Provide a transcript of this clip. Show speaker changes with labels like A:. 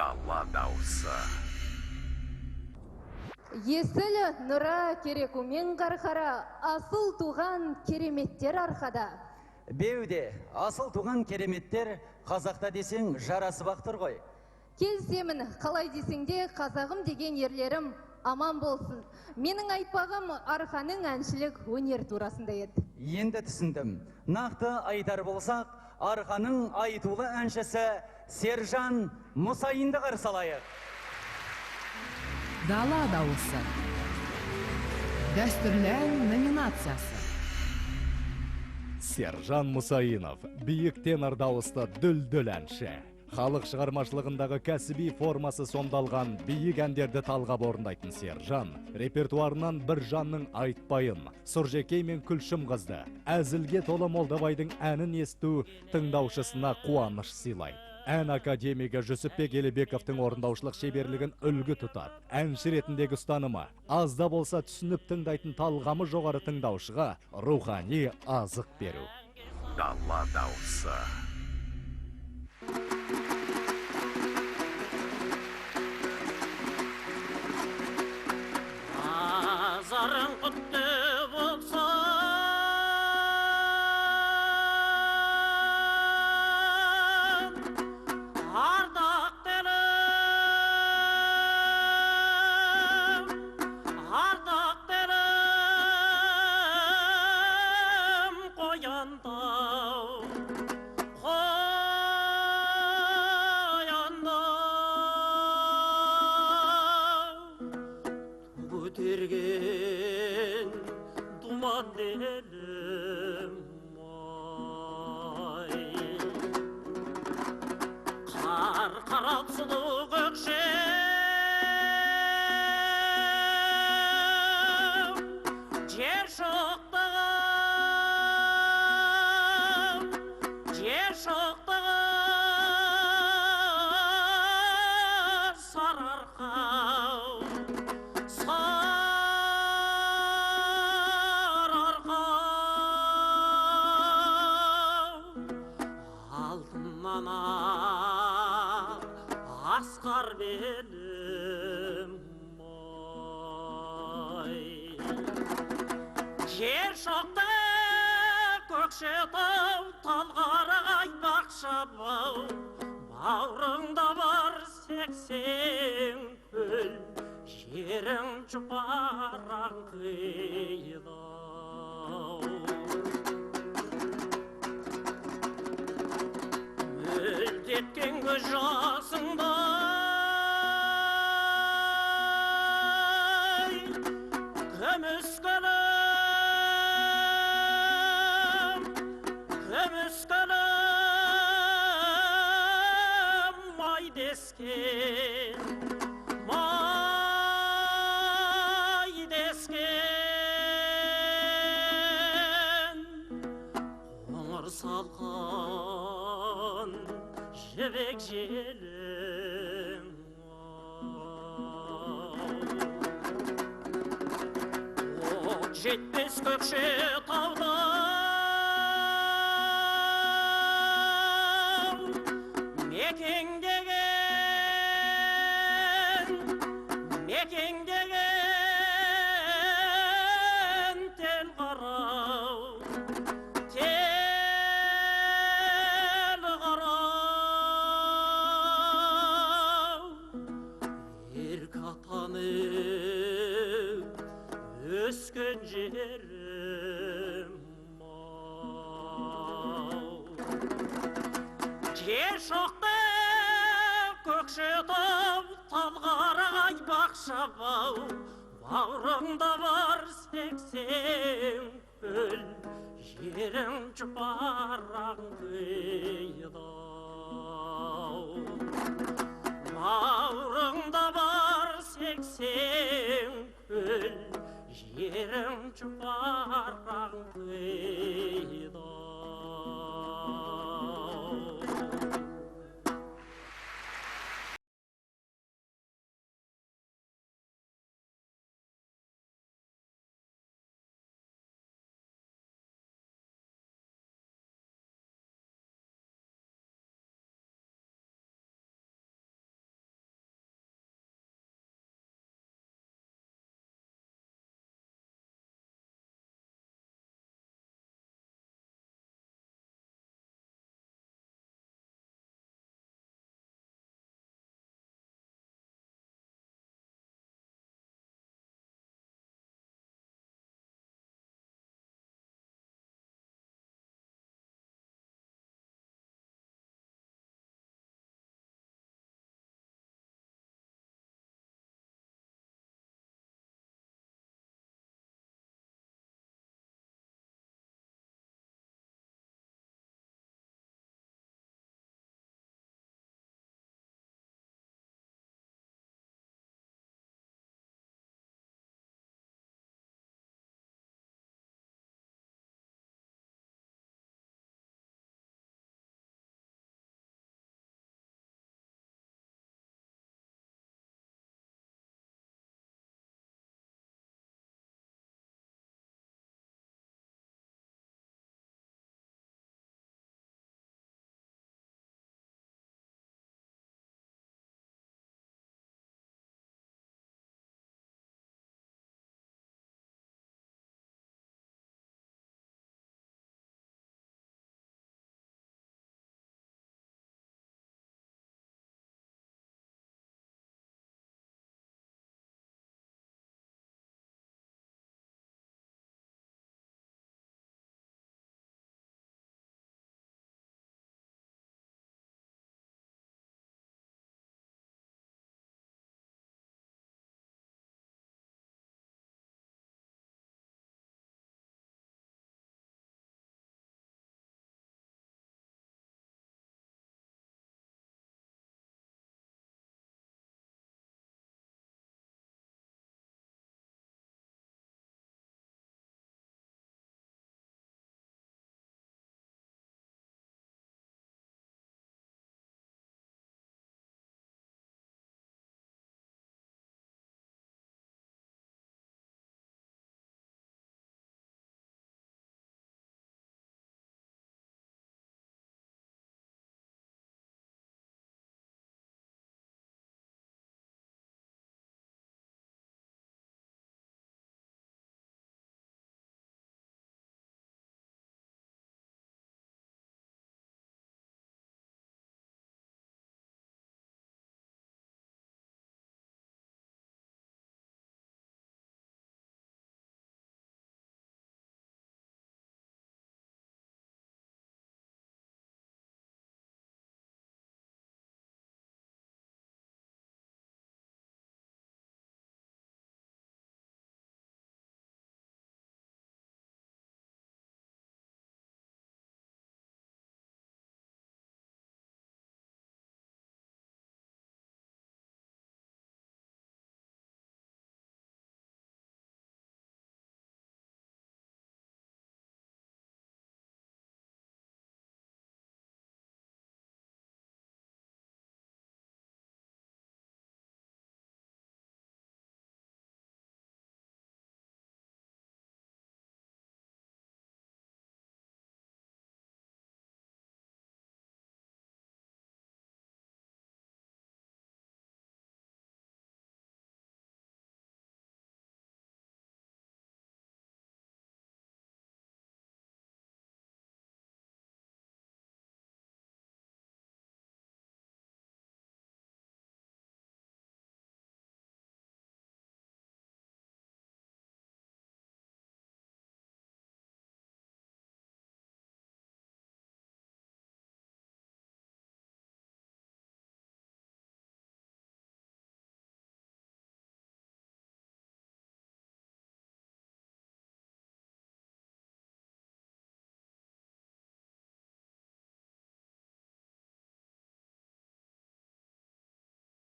A: Дала дауысы.
B: Есіл нұра керекумен қарқара, асыл туған кереметтер арқада.
C: Беуде, асыл туған кереметтер қазақта десең жарасы бақтыр ғой.
B: Келсемін, қалай десеңде қазағым деген ерлерім аман болсын. Менің айтпағым арқаның әншілік өнер турасында еді.
C: Енді түсіндім. Нақты айтар болсақ, арқаның айтулы әншісі Сержан Мұсайынды қарсы алайық.
D: Дала дауысы. Дәстүрләр номинациясы.
E: Сержан Мұсайынов, биік тенор дауысты дүлдүл әнші. Халық шығармашылығындағы кәсіби формасы сомдалған биік әндерді талғап орындайтын Сержан, репертуарынан бір жанның айтпайын, Сұржекей мен Күлшім қызды, әзілге толы Молдабайдың әнін есту тыңдаушысына қуаныш сыйлайды. Ән академигі Жүсіпбек Елебековтың орындаушылық шеберлігін үлгі тұтады. Әнші ретіндегі ұстанымы, азда болса түсініп тыңдайтын талғамы жоғары тыңдаушыға рухани азық беру.
A: Дала дауысы.
F: Азарың құтты болса, көтерген думан елім ай, қар қарап сұлу көкше жер шоқтығым сарарқау асқар белім ой, жер шоқты көкшетау талғарай бақшабау, бауырыңда бар сексен көл, жерің жұпараң қиылау. Мөлдеткен көз жасыңдай, күміс көлім май дескен, қоңыр салқын жібек желім от жетпес Көкшетауда мекендеген тел қарау, өскен жерім жер шоқты Көкшетау талғарай бақшабау, бауырыңда бар сексен көл, жерің жұпараң қиылау. Бауырыңда бар сексен көл, жерің жұпараң қиылау.